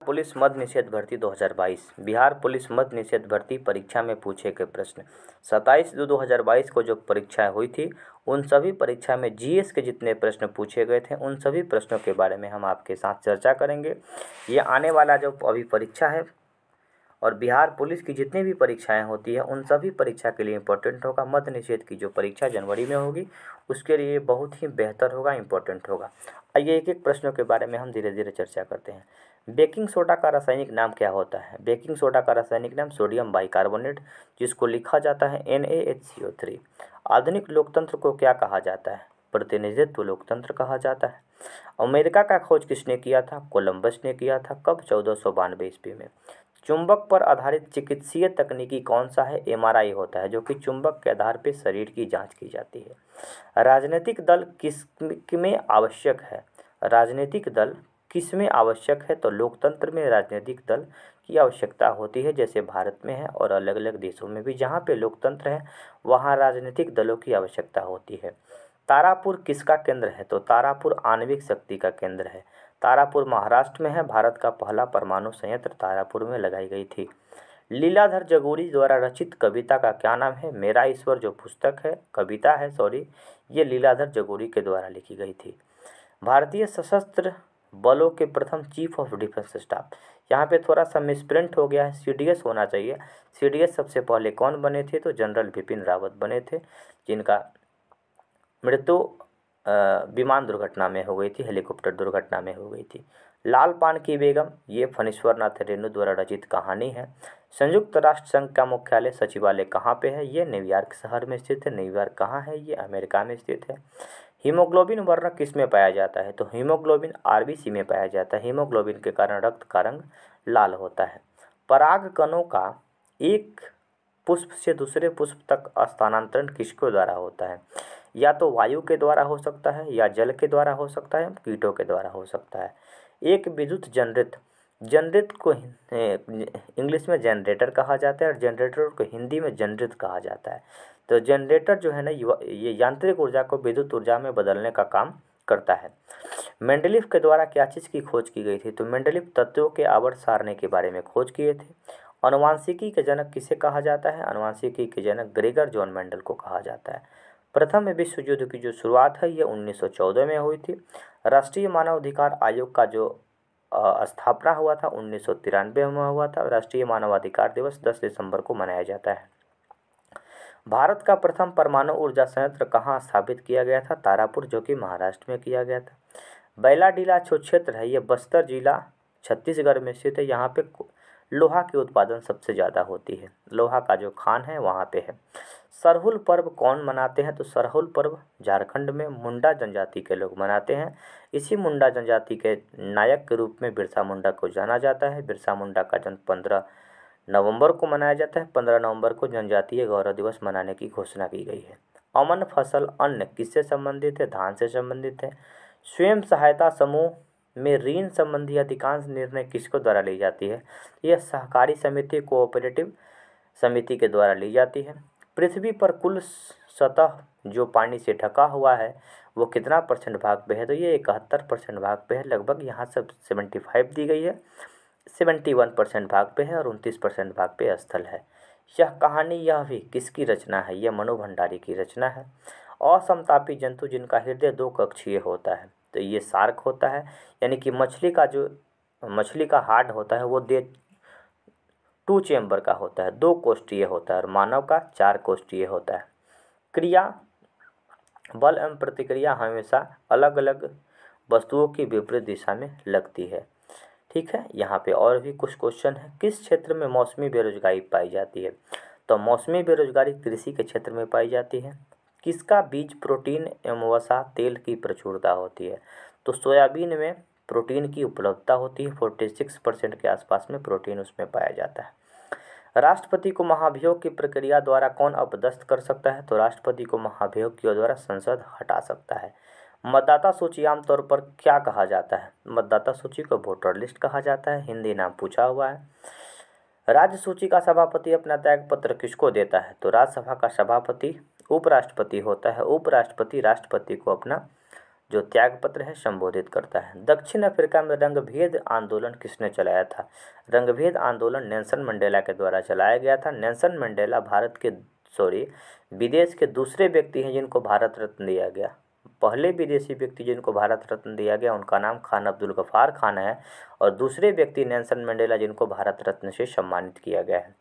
Police मद्य निषेध भर्ती 2022 बिहार पुलिस मद्य निषेध भर्ती परीक्षा में पूछे गए प्रश्न 27/2/2022 को जो परीक्षाएं हुई थी उन सभी परीक्षा में जीएस के जितने प्रश्न पूछे गए थे उन सभी प्रश्नों के बारे में हम आपके साथ चर्चा करेंगे। ये आने वाला जो अभी परीक्षा है और बिहार पुलिस की जितनी भी परीक्षाएं होती है उन सभी परीक्षा के लिए इम्पोर्टेंट होगा। मद्य निषेध की जो परीक्षा जनवरी में होगी उसके लिए बहुत ही बेहतर होगा, इम्पोर्टेंट होगा। आइए एक एक प्रश्नों के बारे में हम धीरे धीरे चर्चा करते हैं। बेकिंग सोडा का रासायनिक नाम क्या होता है? बेकिंग सोडा का रासायनिक नाम सोडियम बाइकार्बोनेट, जिसको लिखा जाता है NaHCO3। आधुनिक लोकतंत्र को क्या कहा जाता है? प्रतिनिधित्व लोकतंत्र कहा जाता है। अमेरिका का खोज किसने किया था? कोलंबस ने किया था। कब? 1492 ईस्वी में। चुंबक पर आधारित चिकित्सीय तकनीकी कौन सा है? MRI होता है, जो कि चुंबक के आधार पर शरीर की जांच की जाती है। राजनीतिक दल किस में आवश्यक है? राजनीतिक दल किस में आवश्यक है? तो लोकतंत्र में राजनीतिक दल की आवश्यकता होती है, जैसे भारत में है और अलग अलग देशों में भी जहाँ पे लोकतंत्र है वहाँ राजनीतिक दलों की आवश्यकता होती है। तारापुर किसका केंद्र है? तो तारापुर आणविक शक्ति का केंद्र है। तारापुर महाराष्ट्र में है। भारत का पहला परमाणु संयंत्र तारापुर में लगाई गई थी। लीलाधर जगोरी द्वारा रचित कविता का क्या नाम है? मेरा ईश्वर जो पुस्तक है, कविता है सॉरी, ये लीलाधर जगोरी के द्वारा लिखी गई थी। भारतीय सशस्त्र बलों के प्रथम चीफ ऑफ डिफेंस स्टाफ, यहाँ पे थोड़ा सा मिसप्रिंट हो गया है, CDS होना चाहिए। CDS सबसे पहले कौन बने थे? तो जनरल बिपिन रावत बने थे, जिनका मृत्यु विमान दुर्घटना में हो गई थी, हेलीकॉप्टर दुर्घटना में हो गई थी। लाल पान की बेगम, ये फणीश्वर नाथ रेणु द्वारा रचित कहानी है। संयुक्त राष्ट्र संघ का मुख्यालय सचिवालय कहाँ पे है? ये न्यूयॉर्क शहर में स्थित है। न्यूयॉर्क कहाँ है? ये अमेरिका में स्थित है। हीमोग्लोबिन वर्णक किस में पाया जाता है? तो हीमोग्लोबिन RBC में पाया जाता है। हीमोग्लोबिन के कारण रक्त का रंग लाल होता है। पराग कणों का एक पुष्प से दूसरे पुष्प तक स्थानांतरण किसके द्वारा होता है? या तो वायु के द्वारा हो सकता है, या जल के द्वारा हो सकता है, कीटों के द्वारा हो सकता है। एक विद्युत जनरेटर, जनरेटर को इंग्लिश में जनरेटर कहा जाता है और जनरेटर को हिंदी में जनरेटर कहा जाता है। तो जनरेटर जो है ना, ये यांत्रिक ऊर्जा को विद्युत ऊर्जा में बदलने का काम करता है। मेंडलीफ के द्वारा क्या चीज़ की खोज की गई थी? तो मेंडलीफ तत्वों के आवर्त सारणी के बारे में खोज किए थे। अनुवांशिकी के जनक किसे कहा जाता है? अनुवांशिकी के जनक ग्रेगर जॉन मेंडल को कहा जाता है। प्रथम विश्व युद्ध की जो शुरुआत है ये 1914 में हुई थी। राष्ट्रीय मानवाधिकार आयोग का जो स्थापना हुआ था 1993 में हुआ था। राष्ट्रीय मानवाधिकार दिवस 10 दिसंबर को मनाया जाता है। भारत का प्रथम परमाणु ऊर्जा संयंत्र कहाँ स्थापित किया गया था? तारापुर, जो कि महाराष्ट्र में किया गया था। बैलाडीला जो क्षेत्र है ये बस्तर जिला छत्तीसगढ़ में स्थित है। यहाँ पे लोहा की उत्पादन सबसे ज़्यादा होती है। लोहा का जो खान है वहाँ पे है। सरहुल पर्व कौन मनाते हैं? तो सरहुल पर्व झारखंड में मुंडा जनजाति के लोग मनाते हैं। इसी मुंडा जनजाति के नायक के रूप में बिरसा मुंडा को जाना जाता है। बिरसा मुंडा का जन्म 15 नवंबर को मनाया जाता है। 15 नवंबर को जनजातीय गौरव दिवस मनाने की घोषणा की गई है। अमन फसल अन्न किससे संबंधित है? धान से संबंधित है। स्वयं सहायता समूह में ऋण संबंधी अधिकांश निर्णय किसको द्वारा ली जाती है? यह सहकारी समिति, कोऑपरेटिव समिति के द्वारा ली जाती है। पृथ्वी पर कुल सतह जो पानी से ढका हुआ है वो कितना % भाग पे है? तो ये 71% भाग पे है। लगभग यहाँ सब 75 दी गई है, 71% भाग पे है और 29% भाग पे स्थल है। यह कहानी यह भी किसकी रचना है? यह मनु भंडारी की रचना है। असमतापी जंतु जिनका हृदय 2 कक्षीय होता है, तो ये शार्क होता है। यानी कि मछली का हार्ट होता है वो 2 चेम्बर का होता है, 2 कोष्ठीय होता है, और मानव का 4 कोष्ठीय होता है। क्रिया, बल एवं प्रतिक्रिया हमेशा अलग अलग वस्तुओं की विपरीत दिशा में लगती है। ठीक है, यहाँ पे और भी कुछ क्वेश्चन है। किस क्षेत्र में मौसमी बेरोजगारी पाई जाती है? तो मौसमी बेरोजगारी कृषि के क्षेत्र में पाई जाती है। किसका बीज प्रोटीन एवं वसा तेल की प्रचुरता होती है? तो सोयाबीन में प्रोटीन की उपलब्धता होती है। 46% के आसपास में प्रोटीन उसमें पाया जाता है। राष्ट्रपति को महाभियोग की प्रक्रिया द्वारा कौन अपदस्थ कर सकता है? तो राष्ट्रपति को महाभियोग के द्वारा संसद हटा सकता है। मतदाता सूची आमतौर पर क्या कहा जाता है? मतदाता सूची को वोटर लिस्ट कहा जाता है। हिंदी नाम पूछा हुआ है। राज्य सूची का सभापति अपना त्याग पत्र किसको देता है? तो राज्यसभा का सभापति उपराष्ट्रपति होता है। उपराष्ट्रपति राष्ट्रपति को अपना जो त्यागपत्र है संबोधित करता है। दक्षिण अफ्रीका में रंगभेद आंदोलन किसने चलाया था? रंगभेद आंदोलन नेल्सन मंडेला के द्वारा चलाया गया था। नेल्सन मंडेला विदेश के दूसरे व्यक्ति हैं जिनको भारत रत्न दिया गया। पहले विदेशी व्यक्ति जिनको भारत रत्न दिया गया उनका नाम खान अब्दुल गफ्फार खान है, और दूसरे व्यक्ति नेल्सन मंडेला जिनको भारत रत्न से सम्मानित किया गया है।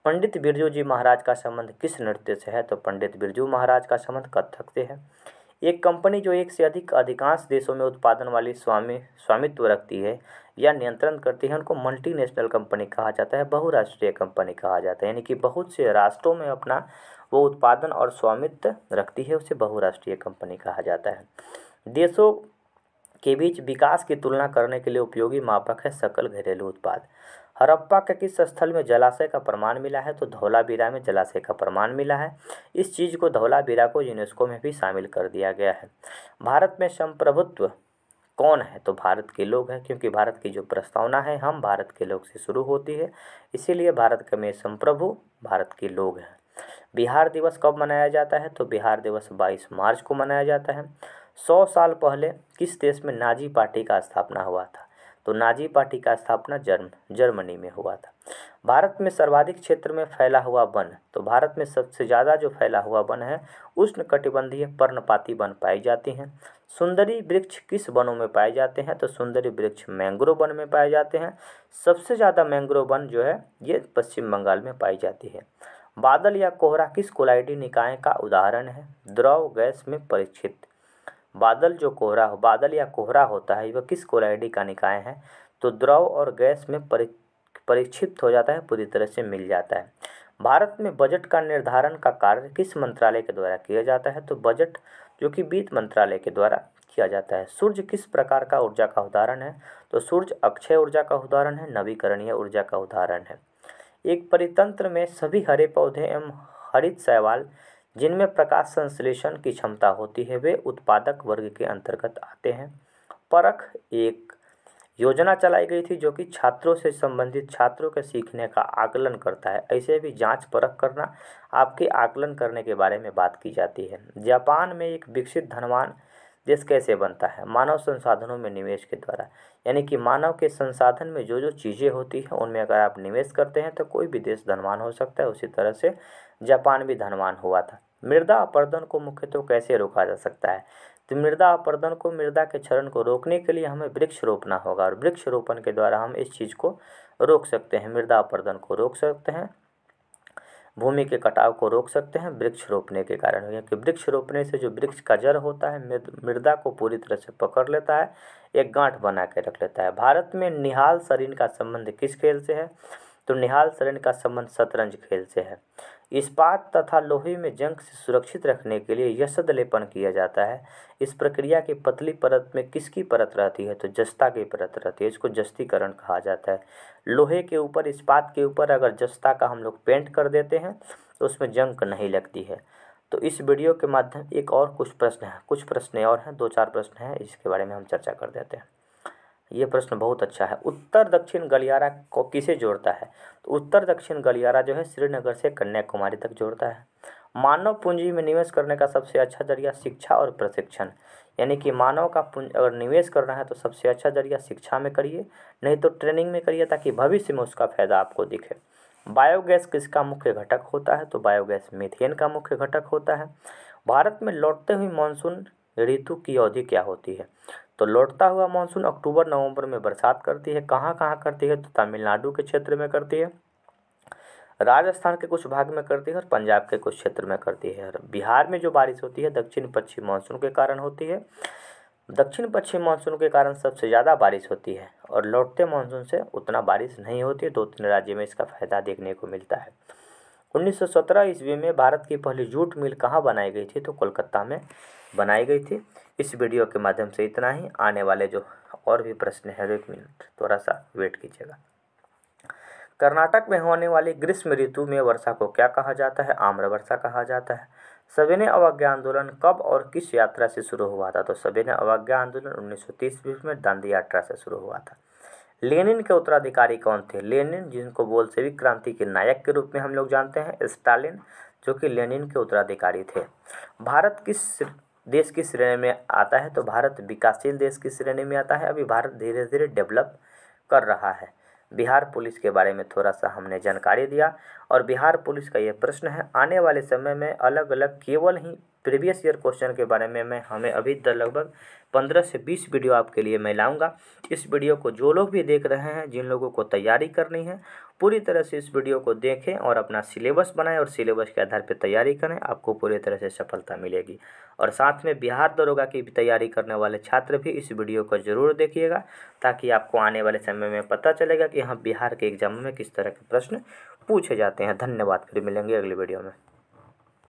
पंडित बिरजू जी महाराज का संबंध किस नृत्य से है? तो पंडित बिरजू महाराज का संबंध कथक से है। एक कंपनी जो एक से अधिकांश देशों में उत्पादन वाली स्वामित्व रखती है या नियंत्रण करती है उनको मल्टीनेशनल कंपनी कहा जाता है, बहुराष्ट्रीय कंपनी कहा जाता है। यानी कि बहुत से राष्ट्रों में अपना वो उत्पादन और स्वामित्व रखती है, उसे बहुराष्ट्रीय कंपनी कहा जाता है। देशों के बीच विकास की तुलना करने के लिए उपयोगी मापक है सकल घरेलू उत्पाद। हड़प्पा के किस स्थल में जलाशय का प्रमाण मिला है? तो धौलावीरा में जलाशय का प्रमाण मिला है। इस चीज़ को धौलावीरा को यूनेस्को में भी शामिल कर दिया गया है। भारत में संप्रभुत्व कौन है? तो भारत के लोग हैं, क्योंकि भारत की जो प्रस्तावना है हम भारत के लोग से शुरू होती है, इसीलिए भारत के में संप्रभु भारत के लोग हैं। बिहार दिवस कब मनाया जाता है? तो बिहार दिवस 22 मार्च को मनाया जाता है। 100 साल पहले किस देश में नाजी पार्टी का स्थापना हुआ था? तो नाजी पार्टी का स्थापना जर्मनी में हुआ था। भारत में सर्वाधिक क्षेत्र में फैला हुआ वन, तो भारत में सबसे ज़्यादा जो फैला हुआ वन है उष्णकटिबंधीय पर्णपाती वन पाई जाती हैं। सुंदरी वृक्ष किस वनों में पाए जाते हैं? तो सुंदरी वृक्ष मैंग्रोव वन में पाए जाते हैं। सबसे ज़्यादा मैंग्रोव वन जो है ये पश्चिम बंगाल में पाई जाती है। बादल या कोहरा किस कोलाइडी निकाय का उदाहरण है? द्रव गैस में परीक्षित। बादल या कोहरा होता है वह किस कोलाइडी का निकाय है? तो द्रव और गैस में परीक्षित हो जाता है, पूरी तरह से मिल जाता है। भारत में बजट का निर्धारण का कार्य किस मंत्रालय के द्वारा किया जाता है? तो बजट जो कि वित्त मंत्रालय के द्वारा किया जाता है। सूर्य किस प्रकार का ऊर्जा का उदाहरण है? तो सूर्य अक्षय ऊर्जा का उदाहरण है, नवीकरणीय ऊर्जा का उदाहरण है। एक परितंत्र में सभी हरे पौधे एवं हरित शैवाल जिनमें प्रकाश संश्लेषण की क्षमता होती है वे उत्पादक वर्ग के अंतर्गत आते हैं। परख एक योजना चलाई गई थी जो कि छात्रों से संबंधित छात्रों के सीखने का आकलन करता है। ऐसे भी जांच परख करना आपके आकलन करने के बारे में बात की जाती है। जापान में एक विकसित धनवान देश कैसे बनता है? मानव संसाधनों में निवेश के द्वारा। यानी कि मानव के संसाधन में जो जो चीज़ें होती हैं उनमें अगर आप निवेश करते हैं तो कोई भी देश धनवान हो सकता है। उसी तरह से जापान भी धनवान हुआ था। मृदा अपरदन को मुख्यतः कैसे रोका जा सकता है? तो मृदा अपरदन को, मृदा के क्षरण को रोकने के लिए हमें वृक्ष रोपना होगा, और वृक्ष रोपण के द्वारा हम इस चीज़ को रोक सकते हैं। मृदा अपरदन को रोक सकते हैं, भूमि के कटाव को रोक सकते हैं वृक्ष रोपने के कारण। क्योंकि वृक्ष रोपने से जो वृक्ष का जड़ होता है मृदा को पूरी तरह से पकड़ लेता है, एक गांठ बना के रख लेता है। भारत में निहाल सरीन का संबंध किस खेल से है? तो निहाल सरीन का संबंध शतरंज खेल से है। इस्पात तथा लोहे में जंग से सुरक्षित रखने के लिए यशद लेपन किया जाता है। इस प्रक्रिया की पतली परत में किसकी परत रहती है? तो जस्ता की परत रहती है, इसको जस्तीकरण कहा जाता है। लोहे के ऊपर, इस्पात के ऊपर अगर जस्ता का हम लोग पेंट कर देते हैं तो उसमें जंग नहीं लगती है। तो इस वीडियो के माध्यम एक और कुछ प्रश्न और हैं, 2-4 प्रश्न हैं, इसके बारे में हम चर्चा कर देते हैं। ये प्रश्न बहुत अच्छा है। उत्तर दक्षिण गलियारा को किसे जोड़ता है? तो उत्तर दक्षिण गलियारा जो है श्रीनगर से कन्याकुमारी तक जोड़ता है। मानव पूंजी में निवेश करने का सबसे अच्छा जरिया शिक्षा और प्रशिक्षण। यानी कि मानव का अगर निवेश करना है तो सबसे अच्छा जरिया शिक्षा में करिए, नहीं तो ट्रेनिंग में करिए, ताकि भविष्य में उसका फायदा आपको दिखे। बायोगैस किसका मुख्य घटक होता है? तो बायोगैस मीथेन का मुख्य घटक होता है। भारत में लौटते हुए मानसून ऋतु की अवधि क्या होती है? तो लौटता हुआ मानसून अक्टूबर-नवंबर में बरसात करती है। कहाँ कहाँ करती है? तो तमिलनाडु के क्षेत्र में करती है, राजस्थान के कुछ भाग में करती है और पंजाब के कुछ क्षेत्र में करती है। और बिहार में जो बारिश होती है दक्षिण पश्चिम मानसून के कारण होती है। दक्षिण पश्चिम मानसून के कारण सबसे ज़्यादा बारिश होती है, और लौटते मानसून से उतना बारिश नहीं होती है। 2-3 राज्य में इसका फायदा देखने को मिलता है। 1917 ईस्वी में भारत की पहली जूट मिल कहाँ बनाई गई थी? तो कोलकाता में बनाई गई थी। इस वीडियो के माध्यम से इतना ही। आने वाले जो और भी प्रश्न है 1 मिनट थोड़ा सा वेट कीजिएगा। कर्नाटक में होने वाली ग्रीष्म ऋतु में वर्षा को क्या कहा जाता है? आम्र वर्षा कहा जाता है। सविनय अवज्ञा आंदोलन कब और किस यात्रा से शुरू हुआ था? तो सविनय अवज्ञा आंदोलन 1930 ईस्वी में दांडी यात्रा से शुरू हुआ था। लेनिन के उत्तराधिकारी कौन थे? लेनिन, जिनको बोल्शेविक क्रांति के नायक के रूप में हम लोग जानते हैं। स्टालिन, जो कि लेनिन के उत्तराधिकारी थे। भारत किस देश की श्रेणी में आता है तो भारत विकासशील देश की श्रेणी में आता है। अभी भारत धीरे धीरे डेवलप कर रहा है। बिहार पुलिस के बारे में थोड़ा सा हमने जानकारी दिया और बिहार पुलिस का ये प्रश्न है। आने वाले समय में अलग अलग केवल ही प्रीवियस ईयर क्वेश्चन के बारे में हमें अभी तक लगभग 15 से 20 वीडियो आपके लिए मैं लाऊंगा। इस वीडियो को जो लोग भी देख रहे हैं, जिन लोगों को तैयारी करनी है, पूरी तरह से इस वीडियो को देखें और अपना सिलेबस बनाएं और सिलेबस के आधार पर तैयारी करें। आपको पूरी तरह से सफलता मिलेगी। और साथ में बिहार दरोगा की भी तैयारी करने वाले छात्र भी इस वीडियो को ज़रूर देखिएगा, ताकि आपको आने वाले समय में पता चलेगा कि हाँ, बिहार के एग्जाम में किस तरह के प्रश्न पूछे जाते हैं। धन्यवाद। फिर मिलेंगे अगली वीडियो में।